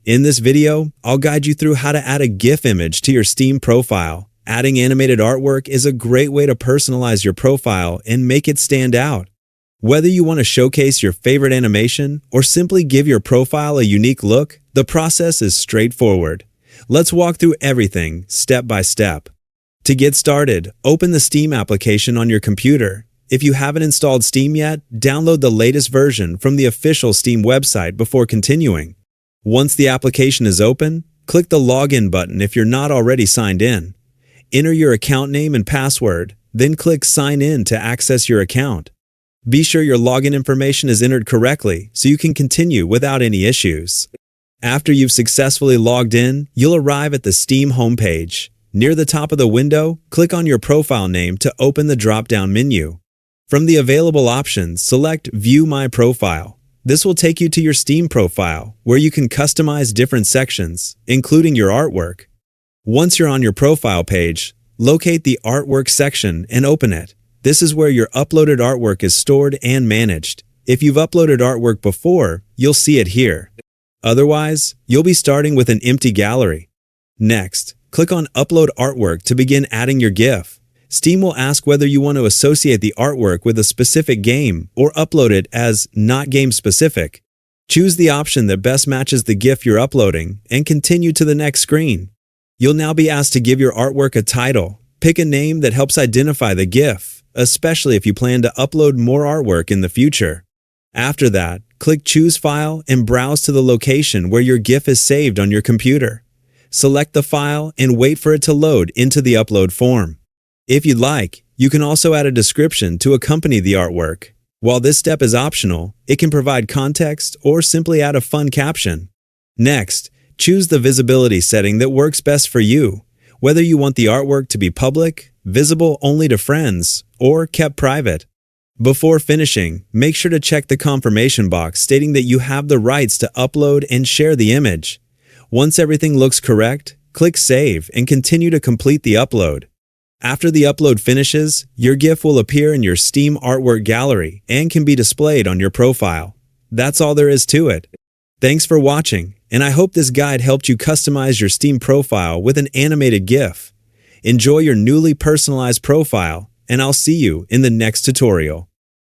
In this video, I'll guide you through how to add a GIF image to your Steam profile. Adding animated artwork is a great way to personalize your profile and make it stand out. Whether you want to showcase your favorite animation or simply give your profile a unique look, the process is straightforward. Let's walk through everything step by step. To get started, open the Steam application on your computer. If you haven't installed Steam yet, download the latest version from the official Steam website before continuing. Once the application is open, click the Login button if you're not already signed in. Enter your account name and password, then click Sign In to access your account. Be sure your login information is entered correctly so you can continue without any issues. After you've successfully logged in, you'll arrive at the Steam homepage. Near the top of the window, click on your profile name to open the drop-down menu. From the available options, select View My Profile. This will take you to your Steam profile, where you can customize different sections, including your artwork. Once you're on your profile page, locate the Artwork section and open it. This is where your uploaded artwork is stored and managed. If you've uploaded artwork before, you'll see it here. Otherwise, you'll be starting with an empty gallery. Next, click on Upload Artwork to begin adding your GIF. Steam will ask whether you want to associate the artwork with a specific game or upload it as not game specific. Choose the option that best matches the GIF you're uploading and continue to the next screen. You'll now be asked to give your artwork a title. Pick a name that helps identify the GIF, especially if you plan to upload more artwork in the future. After that, click Choose File and browse to the location where your GIF is saved on your computer. Select the file and wait for it to load into the upload form. If you'd like, you can also add a description to accompany the artwork. While this step is optional, it can provide context or simply add a fun caption. Next, choose the visibility setting that works best for you, whether you want the artwork to be public, visible only to friends, or kept private. Before finishing, make sure to check the confirmation box stating that you have the rights to upload and share the image. Once everything looks correct, click Save and continue to complete the upload. After the upload finishes, your GIF will appear in your Steam artwork gallery and can be displayed on your profile. That's all there is to it. Thanks for watching, and I hope this guide helped you customize your Steam profile with an animated GIF. Enjoy your newly personalized profile, and I'll see you in the next tutorial.